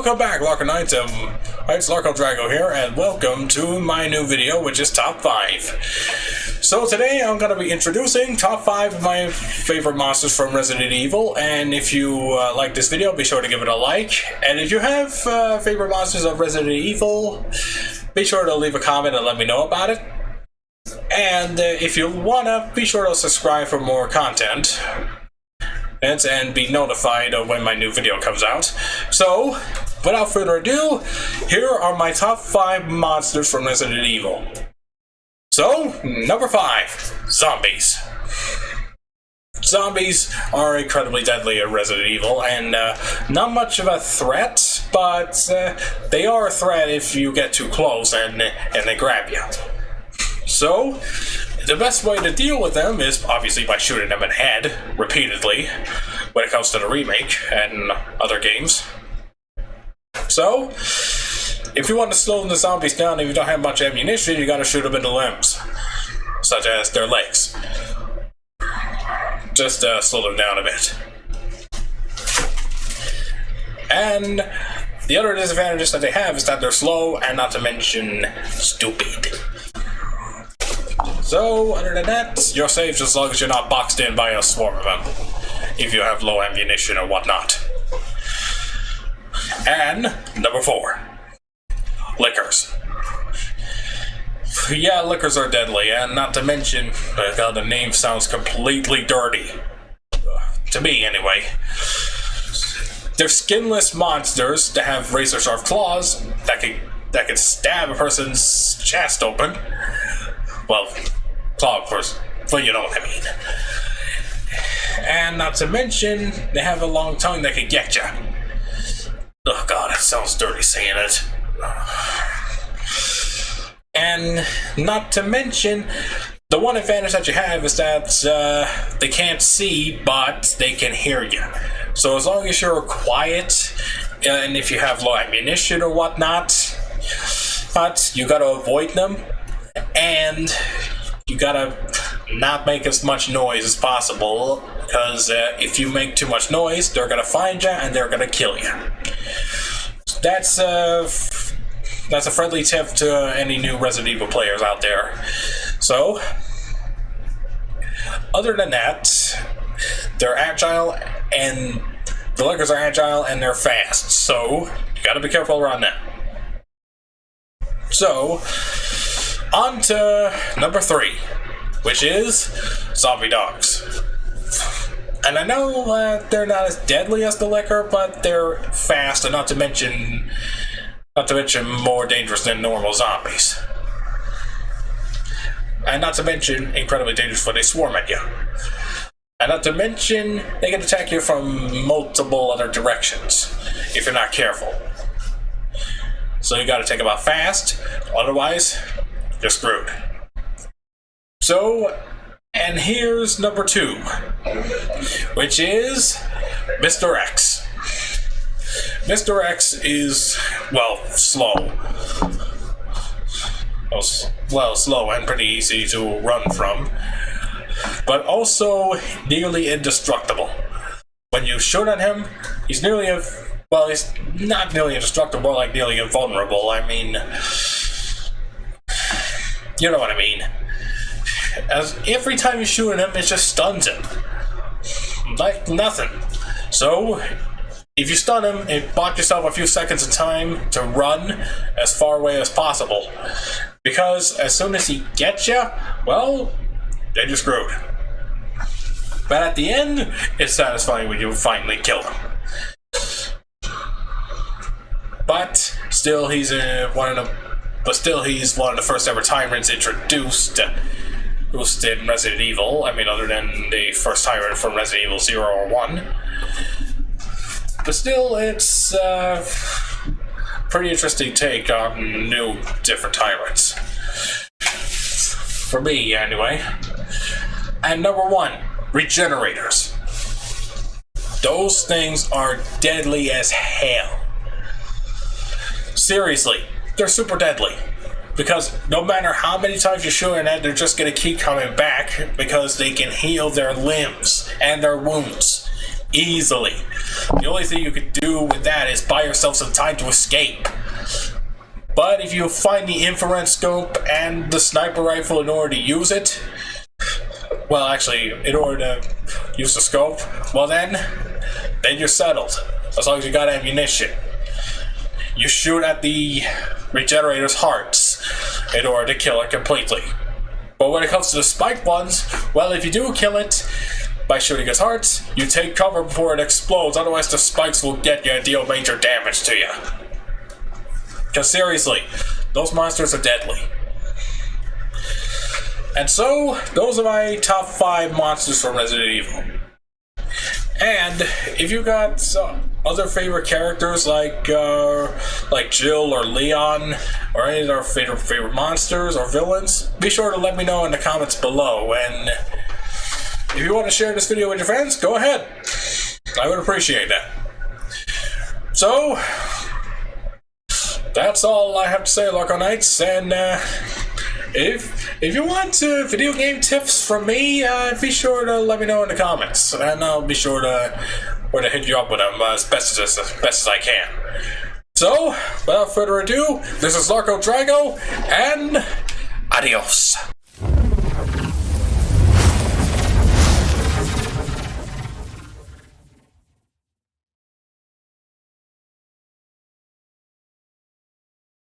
Welcome back, Larker Knights. It's Larko Drago here, and welcome to my new video, which is Top 5. So today I'm going to be introducing Top 5 of my favorite monsters from Resident Evil, and if you like this video, be sure to give it a like. And if you have favorite monsters of Resident Evil, be sure to leave a comment and let me know about it. And if you wanna, be sure to subscribe for more content. And be notified of when my new video comes out. So, without further ado, here are my top 5 monsters from Resident Evil. So, number 5, zombies. Zombies are incredibly deadly in Resident Evil, and not much of a threat, but they are a threat if you get too close and they grab you. So, the best way to deal with them is obviously by shooting them in the head repeatedly when it comes to the remake and other games. So, if you want to slow the zombies down and you don't have much ammunition, you gotta shoot them in the limbs, such as their legs. Just slow them down a bit. And the other disadvantages that they have is that they're slow and not to mention stupid. So, other than that, you're safe as long as you're not boxed in by a swarm of them, if you have low ammunition or whatnot. And, number 4, lickers. Yeah, lickers are deadly, and not to mention, God, the name sounds completely dirty. To me, anyway. They're skinless monsters that have razor-sharp claws that can stab a person's chest open. Well, claw, of course, but you know what I mean. And not to mention, they have a long tongue that can get you. Oh god, it sounds dirty saying it. And not to mention, the one advantage that you have is that they can't see, but they can hear you. So as long as you're quiet, and if you have low ammunition or whatnot, but you gotta avoid them. And you gotta not make as much noise as possible, because if you make too much noise, they're gonna find you and they're gonna kill you. That's a friendly tip to any new Resident Evil players out there. So, other than that, they're agile, and the lickers are agile and they're fast. So, you gotta be careful around them. So, on to number 3, which is zombie dogs. And I know they're not as deadly as the licker, but they're fast, and not to mention more dangerous than normal zombies. And not to mention incredibly dangerous when they swarm at you. And not to mention they can attack you from multiple other directions if you're not careful. So you gotta take them out fast, otherwise you're screwed. So, and here's number 2, which is Mr. X. Mr. X is, well, slow. Well, slow and pretty easy to run from, but also nearly indestructible. When you shoot at him, he's he's not nearly indestructible, more like nearly invulnerable. I mean, you know what I mean. As every time you shoot at him, it just stuns him. Like nothing. So, if you stun him, it bought yourself a few seconds of time to run as far away as possible. Because as soon as he gets you, well, then you're screwed. But at the end, it's satisfying when you finally kill him. But still, he's one of the first ever tyrants introduced in Resident Evil. I mean, other than the first tyrant from Resident Evil 0 or 1. But still, it's a pretty interesting take on new, different tyrants. For me, anyway. And number 1, regenerators. Those things are deadly as hell. Seriously, they're super deadly. Because no matter how many times you shoot at it, they're just going to keep coming back because they can heal their limbs and their wounds easily. The only thing you could do with that is buy yourself some time to escape. But if you find the infrared scope and the sniper rifle in order to use it, well, actually, in order to use the scope, well then you're settled. As long as you got ammunition. You shoot at the regenerator's hearts in order to kill it completely. But when it comes to the spiked ones, well, if you do kill it by shooting its hearts, you take cover before it explodes, otherwise the spikes will get you and deal major damage to you. Because seriously, those monsters are deadly. And so, those are my top 5 monsters from Resident Evil. And if you got other favorite characters like Jill or Leon, or any of our favorite monsters or villains, be sure to let me know in the comments below. And if you want to share this video with your friends, go ahead. I would appreciate that. So, that's all I have to say, Larko Knights, and if you want video game tips from me, be sure to let me know in the comments, and I'll be sure to hit you up with them as best as I can. So, without further ado, this is Larko Drago, and adios.